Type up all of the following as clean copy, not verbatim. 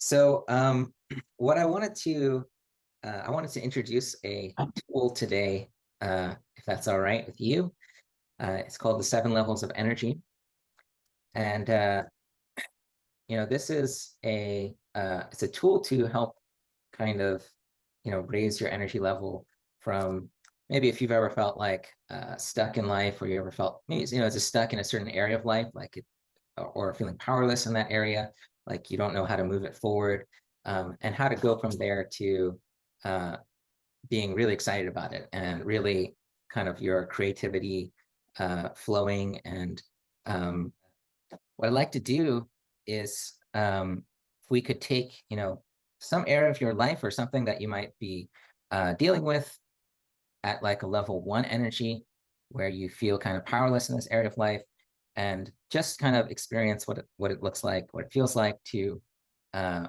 So, what I wanted to introduce a tool today, if that's all right with you. It's called the Seven Levels of Energy, and this is it's a tool to help kind of, raise your energy level from maybe if you've ever felt like stuck in life, or you ever felt maybe just stuck in a certain area of life, like it, or feeling powerless in that area, like you don't know how to move it forward, and how to go from there to uh, being really excited about it and really kind of your creativity flowing. And um, what I'd like to do is, if we could take, some area of your life or something that you might be dealing with at like a level one energy, where you feel kind of powerless in this area of life, and just kind of experience what it looks like, what it feels like to uh,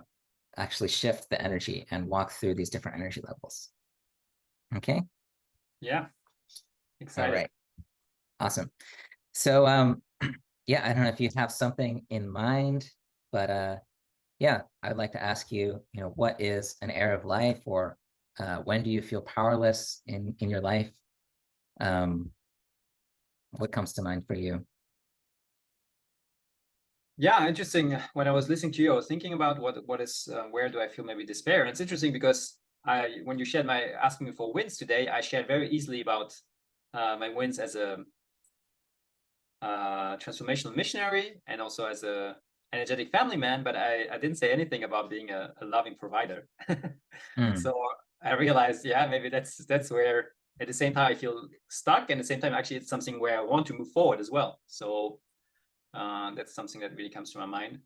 actually shift the energy and walk through these different energy levels. Okay. Yeah, All excited. right. Awesome. So, yeah, I don't know if you have something in mind, but yeah, I'd like to ask you, what is an area of life, or when do you feel powerless in your life? Um, what comes to mind for you? Yeah, interesting. When I was listening to you, I was thinking about what is where do I feel maybe despair? And it's interesting because when you shared my asking me for wins today, I shared very easily about my wins as a transformational missionary and also as a energetic family man, but I didn't say anything about being a loving provider. Mm, So I realized, yeah, maybe that's where at the same time I feel stuck, and at the same time actually it's something where I want to move forward as well. So that's something that really comes to my mind.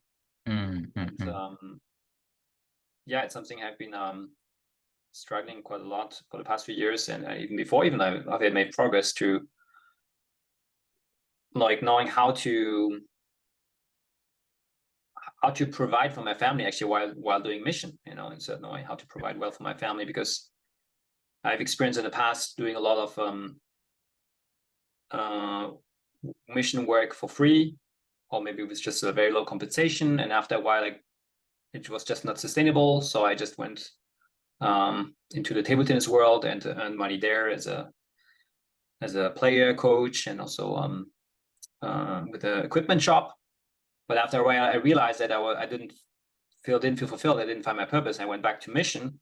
mm, mm, And mm. yeah, it's something I've been struggling quite a lot for the past few years, and even before, even I've had made progress to like knowing how to provide for my family actually while doing mission, in a certain way, how to provide well for my family, because I've experienced in the past doing a lot of uh, mission work for free, or maybe it was just a very low compensation, and after a while, like it was just not sustainable. So I just went into the table tennis world and earned money there as a player coach, and also with the equipment shop. But after a while, I realized that I didn't feel fulfilled. I didn't find my purpose. I went back to mission,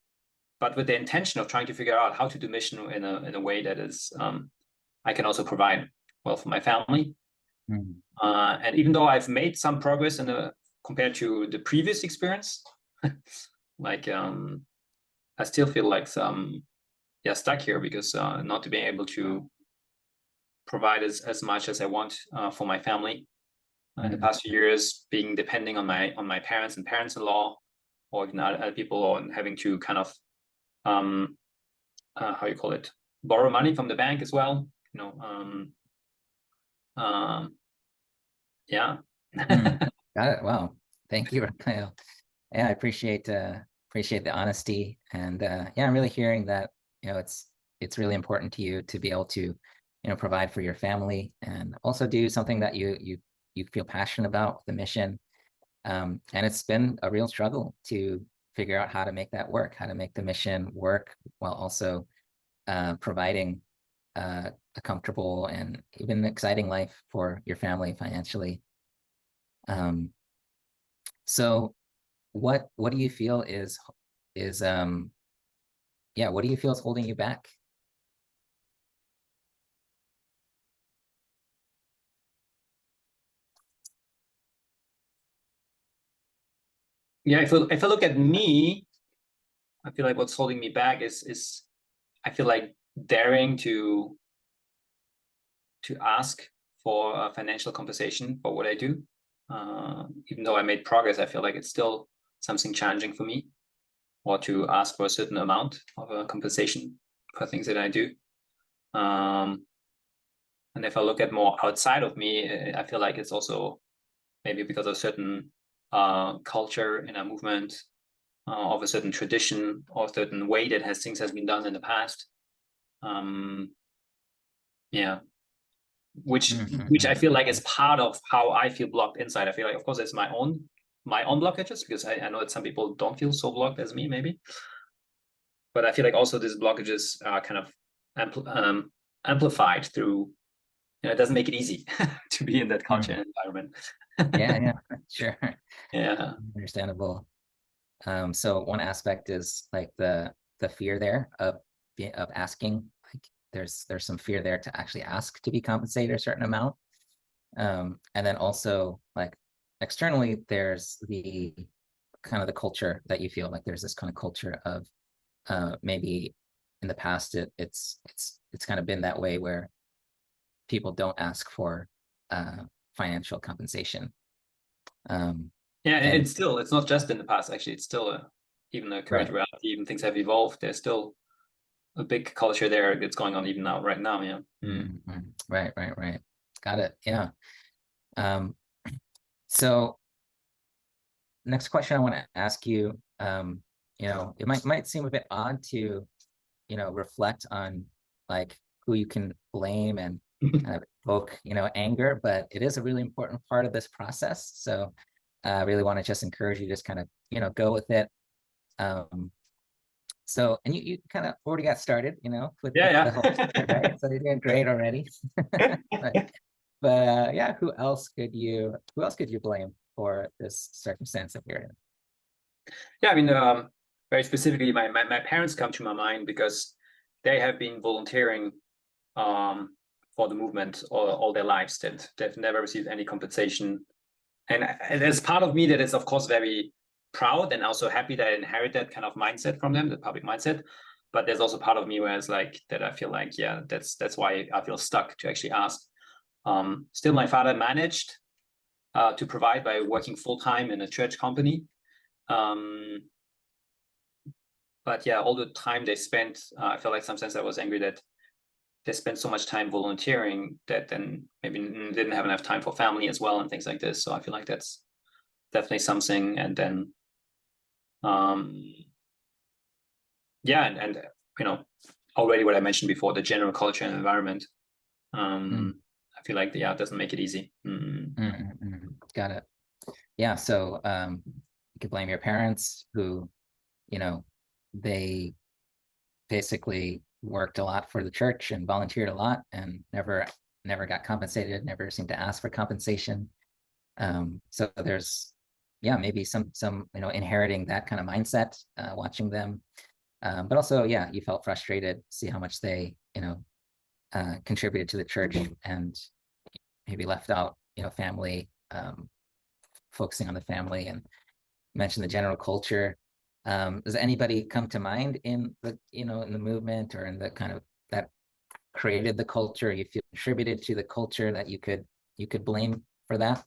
but with the intention of trying to figure out how to do mission in a way that is I can also provide well for my family. Mm. And even though I've made some progress compared to the previous experience, like I still feel like some stuck here, because not being able to provide as much as I want for my family in the Mm. past few years, being depending on my parents and parents-in-law, or even other people, or having to kind of how you call it, borrow money from the bank as well. Um, yeah. Mm. Got it. Wow. Thank you, Rafael. Yeah, I appreciate the honesty, and yeah, I'm really hearing that, it's really important to you to be able to, provide for your family and also do something that you feel passionate about, the mission. And it's been a real struggle to figure out how to make that work, how to make the mission work while also providing a comfortable and even exciting life for your family financially. Um, so what do you feel is yeah, what do you feel is holding you back? Yeah, if I look at me, I feel like what's holding me back is I feel like daring to ask for a financial compensation for what I do. Even though I made progress, I feel like it's still something challenging for me, or to ask for a certain amount of a compensation for things that I do. Um, and if I look at more outside of me, I feel like it's also maybe because of certain culture in a movement, of a certain tradition or a certain way that things has been done in the past. Um, yeah, which Mm, mm, which I mm, feel like is part of how I feel blocked inside. I feel like, of course, it's my own my own blockages, because I know that some people don't feel so blocked as me, maybe. But I feel like also these blockages are kind of amplified through, it doesn't make it easy to be in that culture and environment. Yeah, sure. Yeah. Understandable. So one aspect is like the fear there of asking. Like there's some fear there to actually ask to be compensated a certain amount. And then also like externally, there's the kind of the culture that you feel like there's this kind of culture of maybe in the past it's kind of been that way where people don't ask for financial compensation. Yeah, And it's not just in the past, actually. It's still even a current right, reality. Even things have evolved. There's still a big culture there that's going on even now, right now. Yeah. right. Got it. Yeah. So next question I want to ask you, it might seem a bit odd to, reflect on like who you can blame and kind of evoke, anger, but it is a really important part of this process. So I really want to just encourage you to just kind of, go with it. So, and you kind of already got started, with the whole teacher, right? Yeah. So you're doing great already. But, yeah, who else could you blame for this circumstance that we're in? Yeah, I mean, very specifically, my parents come to my mind because they have been volunteering for the movement all their lives. That they've never received any compensation, and there's part of me that is, of course, very proud and also happy that I inherit that kind of mindset from them, the public mindset. But there's also part of me where it's like that I feel like, yeah, that's why I feel stuck to actually ask. Still, my father managed to provide by working full time in a church company. But yeah, all the time they spent, I felt like sometimes I was angry that they spent so much time volunteering that then maybe didn't have enough time for family as well and things like this. So I feel like that's definitely something. And then, yeah, and already what I mentioned before, the general culture and environment. Mm, I feel like it doesn't make it easy. got it. Yeah, so you could blame your parents who, they basically worked a lot for the church and volunteered a lot and never got compensated, never seemed to ask for compensation. So there's, yeah, maybe some inheriting that kind of mindset, watching them. But also, yeah, you felt frustrated, see how much they, contributed to the church and maybe left out, family, focusing on the family, and mention the general culture. Does anybody come to mind in the, in the movement or in the kind of that created the culture, you feel contributed to the culture that you could blame for that?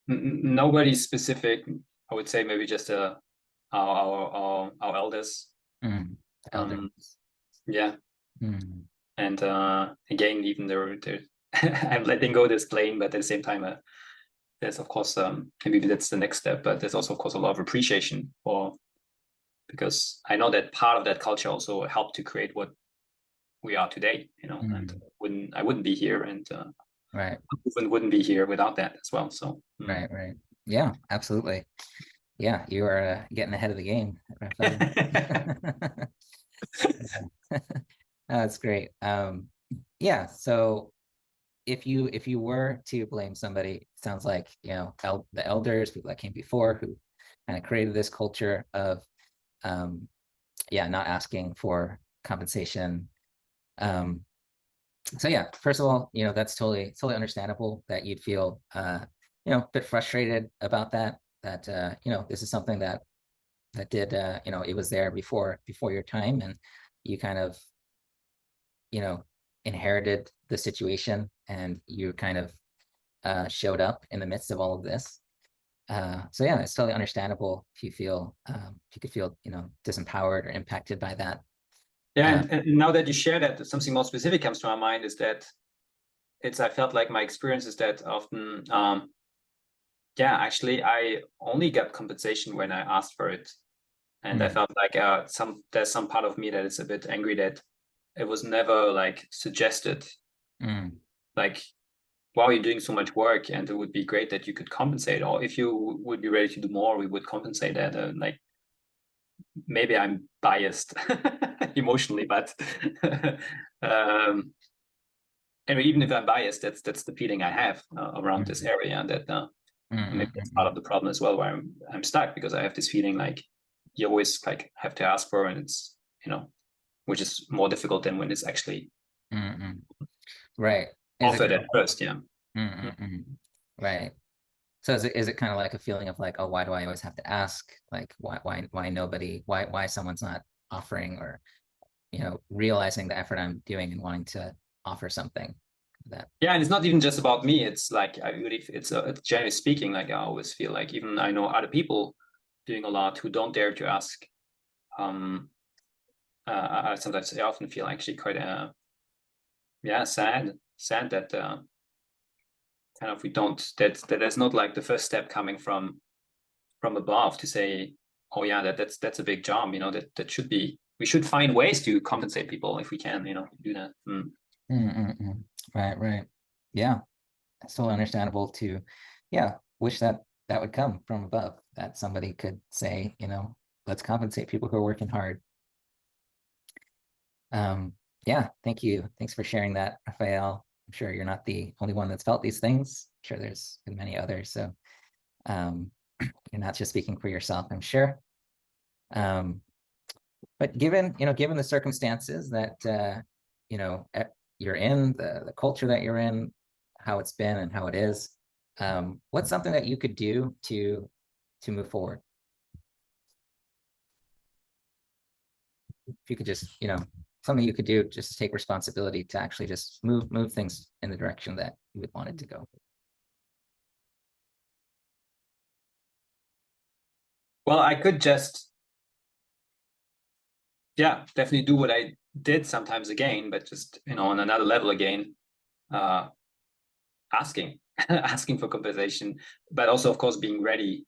Nobody specific. I would say maybe just our elders. Elder. Yeah. Mm. And again, even though I'm letting go this plane, but at the same time, there's of course maybe that's the next step, but there's also of course a lot of appreciation for, because I know that part of that culture also helped to create what we are today, and I wouldn't be here, and Right. wouldn't be here without that as well. So Right. Yeah, absolutely. Yeah, you are getting ahead of the game, Raphael. That's great. Yeah, so if you were to blame somebody, it sounds like, the elders, people that came before, who kind of created this culture of yeah, not asking for compensation. So yeah, first of all, that's totally understandable that you'd feel a bit frustrated about that this is something that did it was there before your time, and you kind of inherited the situation, and you kind of showed up in the midst of all of this. So yeah, it's totally understandable if you could feel disempowered or impacted by that. yeah, and now that you share that, something more specific comes to my mind is that I felt like my experience is that often yeah, actually I only got compensation when I asked for it. And I felt like there's some part of me that is a bit angry that it was never like suggested, Mm. like, wow, you're doing so much work and it would be great that you could compensate, or if you would be ready to do more, we would compensate that. Like, maybe I'm biased emotionally, but anyway, even if I'm biased, that's the feeling I have around this Mm. area, that Mm, maybe mm, that's mm, part of the problem as well, where I'm stuck, because I have this feeling like you always like have to ask for, and it's, which is more difficult than when it's actually mm, mm. Right. Is it offered kind at first. Yeah. mm, mm, mm. Right. So is it kind of like a feeling of like, oh, why do I always have to ask? Like, why nobody, why someone's not offering, or, realizing the effort I'm doing and wanting to offer something that. Yeah, and it's not even just about me. It's like, I really, it's generally speaking, like, I always feel like, even I know other people doing a lot who don't dare to ask. Um, I often feel actually quite sad that kind of we don't, that there's not like the first step coming from above to say, oh yeah, that's a big job, that should be, we should find ways to compensate people if we can, do that. Mm, mm, mm. Right, right. Yeah, it's totally understandable to, yeah, wish that would come from above, that somebody could say, let's compensate people who are working hard. Um, yeah, thank you. Thanks for sharing that, Raphael. I'm sure you're not the only one that's felt these things. I'm sure there's been many others. So um, you're not just speaking for yourself, I'm sure. Um, but given the circumstances that you're in, the culture that you're in, how it's been and how it is, what's something that you could do to move forward? If you could just, something you could do just to take responsibility to actually just move things in the direction that you would want it to go. Well, I could just, yeah, definitely do what I did sometimes again, but just, on another level again, uh, asking, asking for compensation, but also, of course, being ready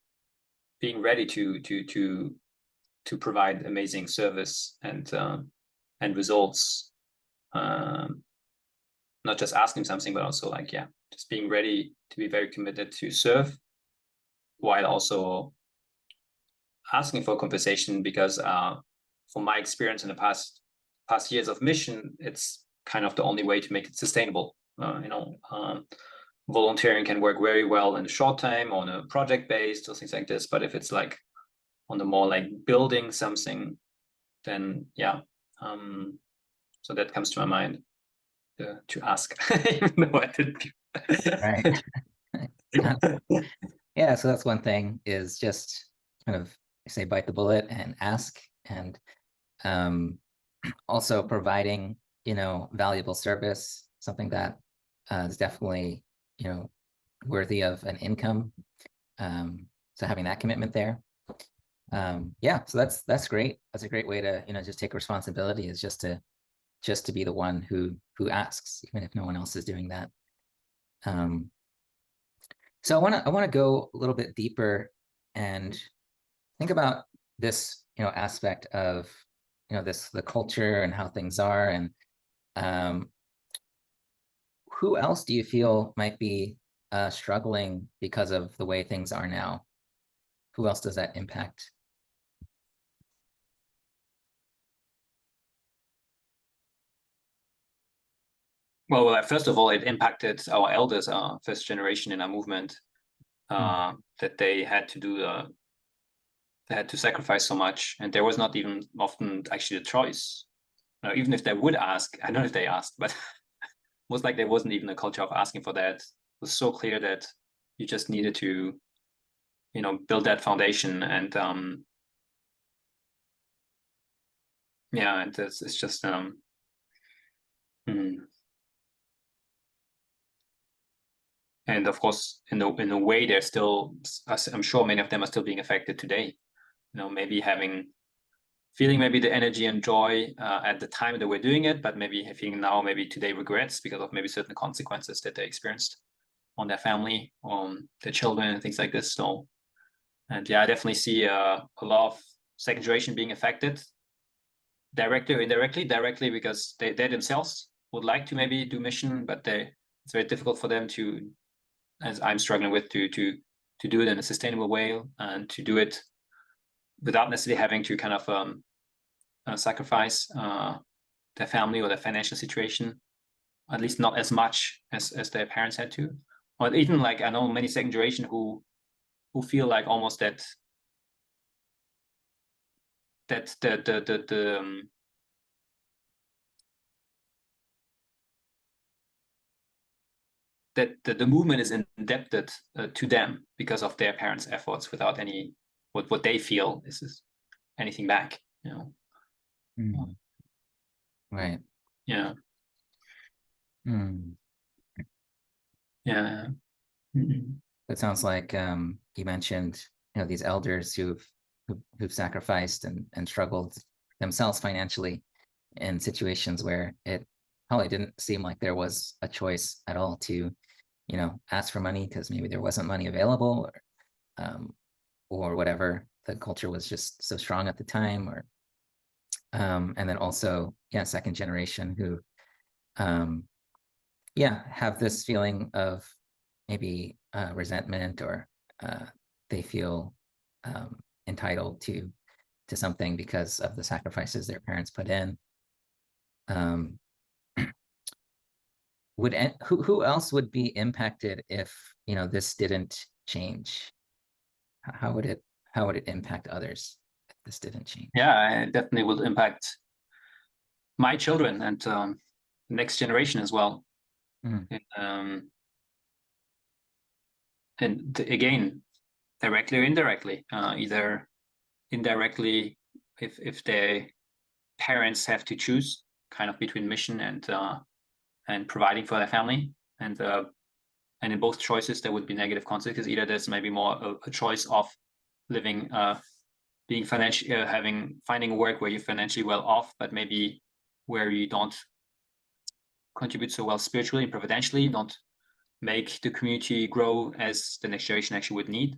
to provide amazing service and results. Not just asking something, but also, like, yeah, just being ready to be very committed to serve, while also asking for compensation, because from my experience in the past years of mission, it's kind of the only way to make it sustainable. Volunteering can work very well in the short time on a project based or things like this, but if it's like on the more like building something, then yeah. So that comes to my mind, to ask, even though I didn't. Right. Yeah, so that's one thing, is just kind of say bite the bullet and ask, and also providing, valuable service, something that is definitely, worthy of an income. So having that commitment there. Yeah, so that's great. That's a great way to, just take responsibility, is just to be the one who asks, even if no one else is doing that. So I want to go a little bit deeper and think about this, aspect of, the culture and how things are, and um, who else do you feel might be struggling because of the way things are now? Who else does that impact? Well, first of all, it impacted our elders, our first generation in our movement, Mm, that they had to sacrifice so much, and there was not even often actually a choice. Even if they would ask, I don't know if they asked, but most like there wasn't even a culture of asking for that. It was so clear that you just needed to, build that foundation, and yeah, and it's just mm. And of course, in a way, they're still, I'm sure many of them are still being affected today. Maybe feeling maybe the energy and joy at the time that we're doing it, but maybe feeling now, maybe today, regrets because of maybe certain consequences that they experienced on their family, on their children, and things like this. So, and yeah, I definitely see a lot of second generation being affected, directly or indirectly. Directly because they themselves would like to maybe do mission, but it's very difficult for them to, as I'm struggling with, to do it in a sustainable way and to do it without necessarily having to kind of sacrifice their family or their financial situation, at least not as much as their parents had to. Or even like I know many second generation who feel like almost that the movement is indebted to them because of their parents' efforts without any what they feel is anything back, you know. Mm. Right. Yeah. Mm. Yeah. Mm-hmm. It sounds like you mentioned, these elders who've sacrificed and struggled themselves financially in situations where it probably didn't seem like there was a choice at all to, ask for money because maybe there wasn't money available, or whatever. The culture was just so strong at the time, or and then also, yeah, second generation who, um, yeah, have this feeling of maybe resentment, or they feel entitled to something because of the sacrifices their parents put in. Um, who else would be impacted if this didn't change? How would it impact others if this didn't change? Yeah, it definitely will impact my children and next generation as well. Mm. And again, directly or indirectly, either indirectly if their parents have to choose kind of between mission and providing for their family, and in both choices there would be negative consequences. Either there's maybe more a choice of living being financially finding a work where you're financially well off, but maybe where you don't contribute so well spiritually and providentially, don't make the community grow as the next generation actually would need.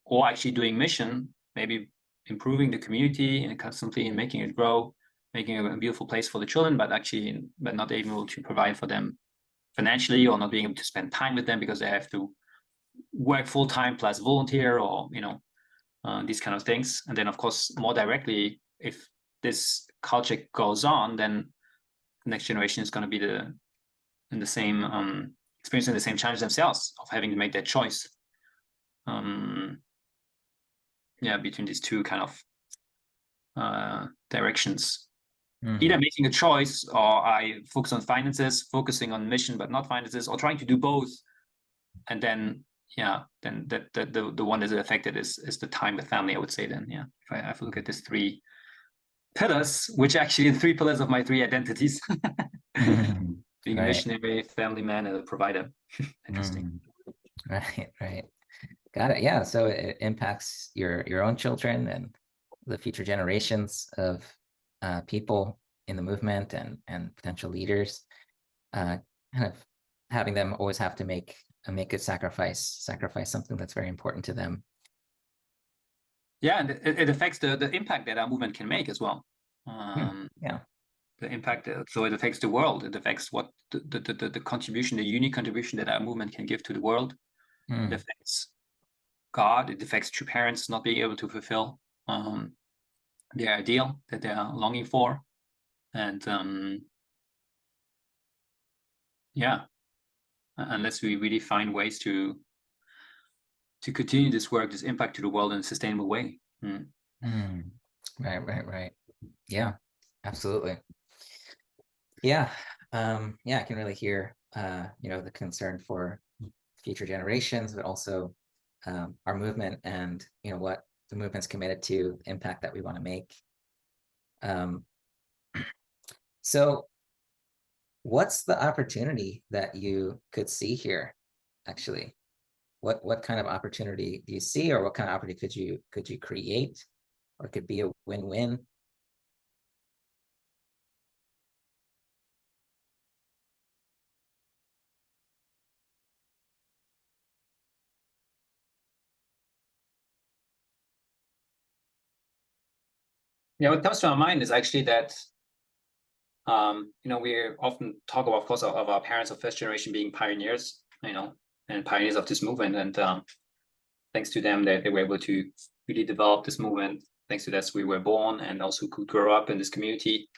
Or actually doing mission, maybe improving the community and constantly and making it grow, making a beautiful place for the children, but not able to provide for them financially, or not being able to spend time with them because they have to work full time plus volunteer, or these kind of things. And then of course more directly, if this culture goes on, then the next generation is going to be in the same experiencing the same challenge themselves of having to make that choice. Between these two kind of directions. Either making a choice, or I focus on finances, focusing on mission but not finances, or trying to do both. And then the one that is affected is the time with family, I would say. Then if I look at these three pillars, which actually the three pillars of my three identities, being a missionary, family man, and a provider. Interesting. Right. Got it. Yeah. So it impacts your own children and the future generations of people in the movement, and potential leaders. Kind of having them always have to make a sacrifice something that's very important to them. Yeah, and it affects the impact that our movement can make as well. Yeah. The impact, so it affects the world. It affects what the contribution, the unique contribution that our movement can give to the world. It affects God. It affects true parents not being able to fulfill their ideal that they are longing for, and unless we really find ways to continue this work, this impact to the world in a sustainable way. Right. Yeah, absolutely. Yeah. I can really hear the concern for future generations, but also our movement, and what the movement's committed to, the impact that we want to make. So what's the opportunity that you could see here, actually? What kind of opportunity do you see, or what kind of opportunity could you create, or could be a win-win? Yeah, what comes to my mind is actually that we often talk about, of course, of our parents of first generation being pioneers, and pioneers of this movement. And thanks to them, they were able to really develop this movement. Thanks to this, we were born and also could grow up in this community.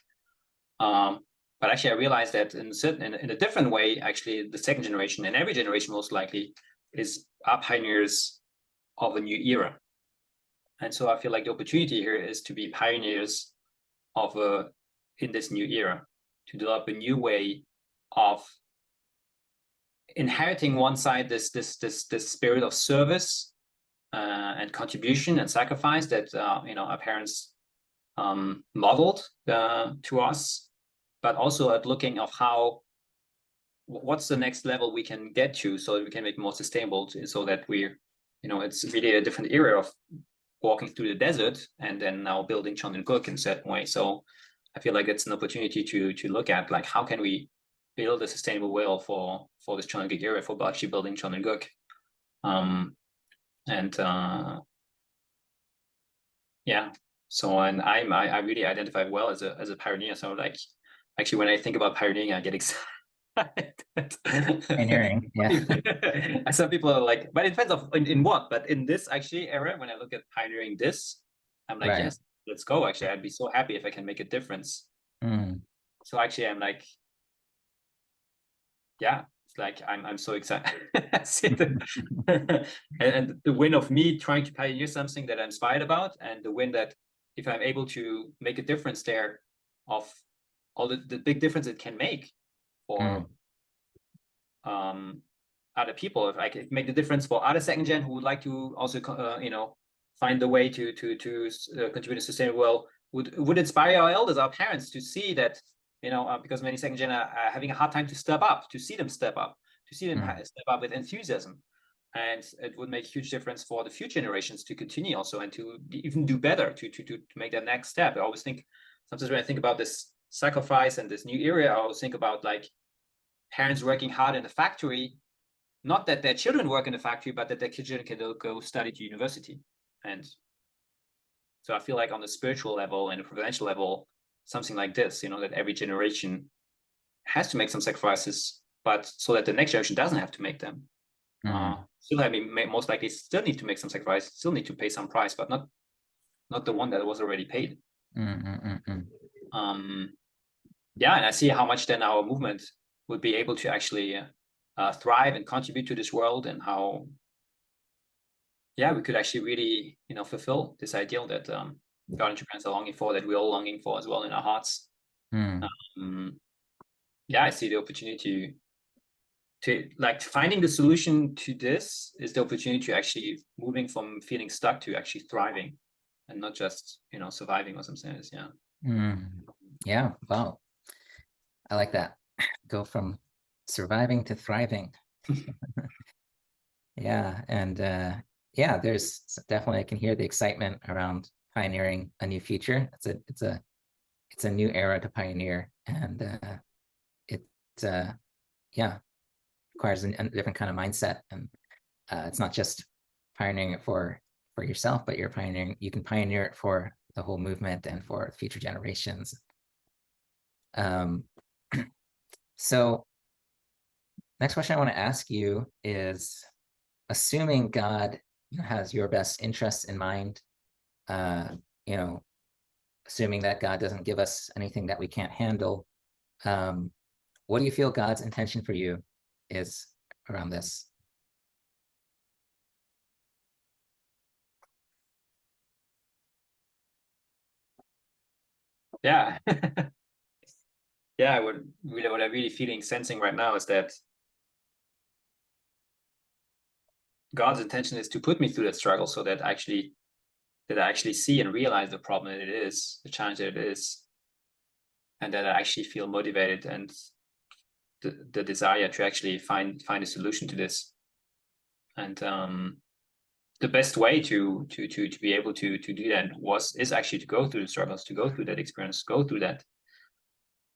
But actually, I realized that in a different way, actually, the second generation and every generation most likely are pioneers of a new era. And so I feel like the opportunity here is to be pioneers in this new era, to develop a new way of inheriting one side this spirit of service and contribution and sacrifice that our parents modeled to us, but also at looking of what's the next level we can get to so that we can make it more sustainable, so that it's really a different era of walking through the desert and then now building Cheon-in-guk in a certain way. So I feel like it's an opportunity to look at, like, how can we build a sustainable way for this Cheon-in-guk era, for actually building Cheon-in-guk. So I really identify well as a pioneer. So, like, actually, when I think about pioneering, I get excited. Pioneering, yeah. Some people are like, but it depends in what. But in this actually era, when I look at pioneering this, I'm like, Right. yes, let's go. Actually, I'd be so happy if I can make a difference. So actually, I'm like, yeah, it's like I'm so excited. And the win of me trying to pioneer something that I'm inspired about, and the win that if I'm able to make a difference there, of all the big difference it can make for other people. If I can make the difference for other second gen who would like to also find a way to contribute to sustainable world, would inspire our elders, our parents, to see that, because many second gen are having a hard time to step up, to see them step up step up with enthusiasm. And it would make a huge difference for the future generations to continue also, and to even do better, to make that next step. I always think, sometimes when I think about this sacrifice and this new era, I always think about, like, parents working hard in the factory, not that their children work in the factory, but that their children can go study to university. And so I feel like on the spiritual level and the providential level, something like this, that every generation has to make some sacrifices, but so that the next generation doesn't have to make them. Most likely still need to make some sacrifice, still need to pay some price, but not the one that was already paid. And I see how much then our movement would be able to actually thrive and contribute to this world, and how we could actually really fulfill this ideal that God entrepreneurs are longing for, that we're all longing for as well in our hearts. I see the opportunity to like finding the solution to this is the opportunity to actually moving from feeling stuck to actually thriving, and not just surviving or something else. Yeah, wow, I like that. Go from surviving to thriving. And there's definitely, I can hear the excitement around pioneering a new future. It's a new era to pioneer, and it requires a different kind of mindset. And it's not just pioneering it for yourself, but you can pioneer it for the whole movement and for future generations. So next question I want to ask you is, assuming God has your best interests in mind, assuming that God doesn't give us anything that we can't handle, what do you feel God's intention for you is around this? Yeah. What I'm really feeling, sensing right now is that God's intention is to put me through that struggle, so that I actually see and realize the problem that it is, the challenge that it is, and that I actually feel motivated and the desire to actually find a solution to this. And the best way to be able to do that is actually to go through the struggles, to go through that experience, go through that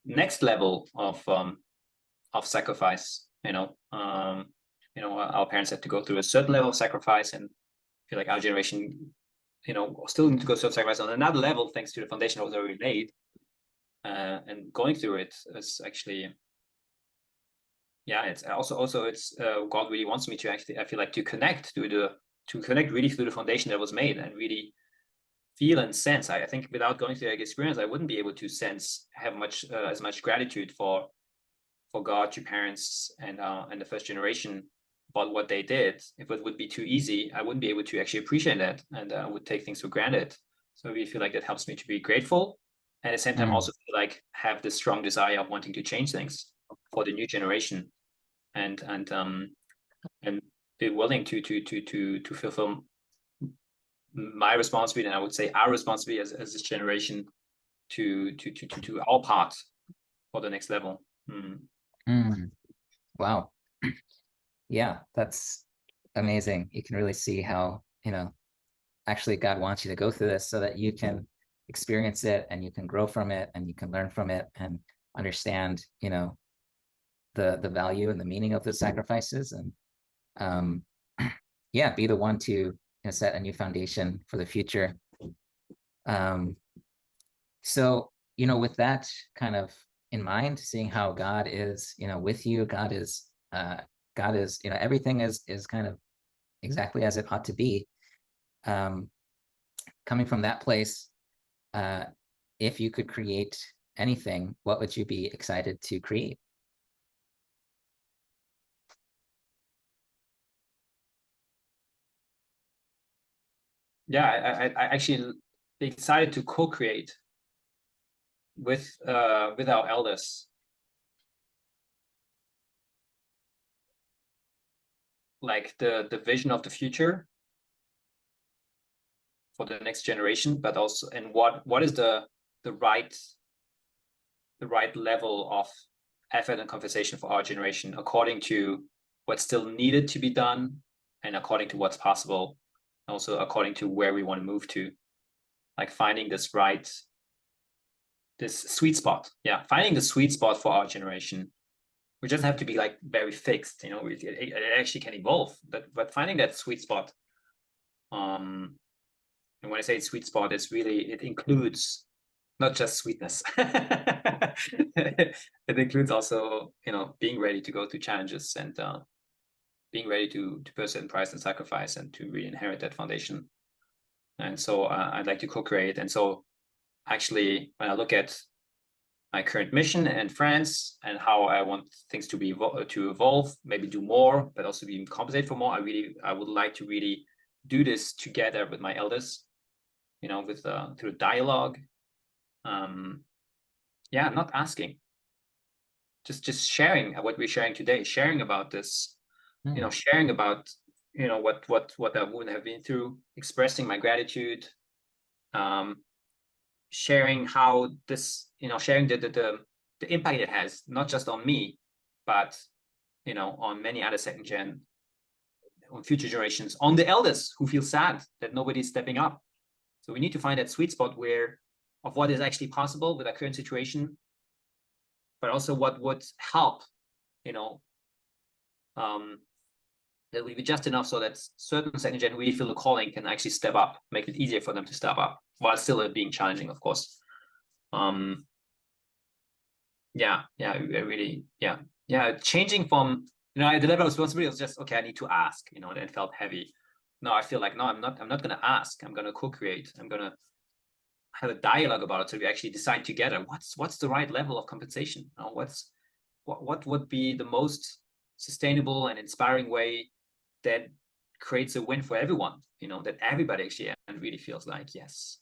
next level of sacrifice. Our parents had to go through a certain level of sacrifice, and I feel like our generation still need to go self-sacrifice on another level, thanks to the foundation I was already laid. And going through it is actually, it's also God really wants me to actually, I feel like, to connect really through the foundation that was made, and really feel and sense. I think without going through that experience, I wouldn't be able to have as much gratitude for God, your parents, and the first generation, about what they did. If it would be too easy, I wouldn't be able to actually appreciate that, and I would take things for granted. So I really feel like that helps me to be grateful, and at the same time also feel like have this strong desire of wanting to change things for the new generation, and be willing to fulfill my responsibility, and I would say our responsibility as this generation to our part for the next level. Wow. Yeah, that's amazing. You can really see how, actually God wants you to go through this so that you can experience it, and you can grow from it, and you can learn from it, and understand, the value and the meaning of the sacrifices, and be the one to set a new foundation for the future. So, with that kind of in mind, seeing how God is, with you, God is, everything is kind of exactly as it ought to be. Coming from that place, if you could create anything, what would you be excited to create? I actually be excited to co-create with our elders, like the vision of the future for the next generation, but also, and what is the right level of effort and conversation for our generation, according to what's still needed to be done, and according to what's possible, also according to where we want to move to, like finding this sweet spot. Finding the sweet spot for our generation. We just have to be like very fixed, it actually can evolve, but finding that sweet spot. And when I say sweet spot, it includes not just sweetness. It includes also, being ready to go through challenges, and being ready to pursue price and sacrifice, and to really inherit that foundation. And so I'd like to co-create. And so actually, when I look at my current mission in France, and how I want things to evolve, maybe do more, but also be compensate for more, I would like to really do this together with my elders, with through dialogue. Not asking, just sharing what we're sharing today, sharing about this, sharing about what I would have been through, expressing my gratitude, sharing how this, sharing the impact it has, not just on me, but on many other second gen, on future generations, on the elders who feel sad that nobody's stepping up. So we need to find that sweet spot of what is actually possible with our current situation, but also what would help, that will be just enough so that certain second gen really feel the calling, can actually step up, make it easier for them to step up, while still being challenging, of course. Changing from, the level of responsibility was just, okay, I need to ask, and it felt heavy. No, I feel like, no, I'm not going to ask. I'm going to co-create. I'm going to have a dialogue about it, so we actually decide together what's the right level of compensation. What would be the most sustainable and inspiring way that creates a win for everyone, that everybody actually really feels like, yes.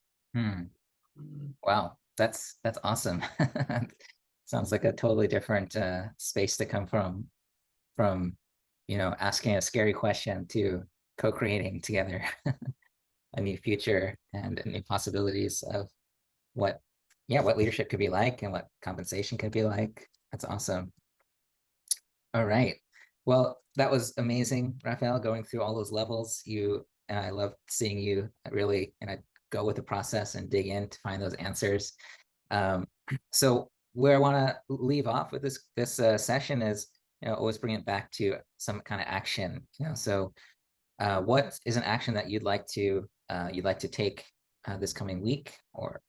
Wow, that's awesome. Sounds like a totally different space to come from asking a scary question to co-creating together a new future and new possibilities of what leadership could be like, and what compensation could be like. That's awesome. All right. Well, that was amazing, Raphael, going through all those levels. I love seeing you really go with the process and dig in to find those answers. So where I want to leave off with this session is, always bring it back to some kind of action. So what is an action that you'd like to you'd like to take this coming week or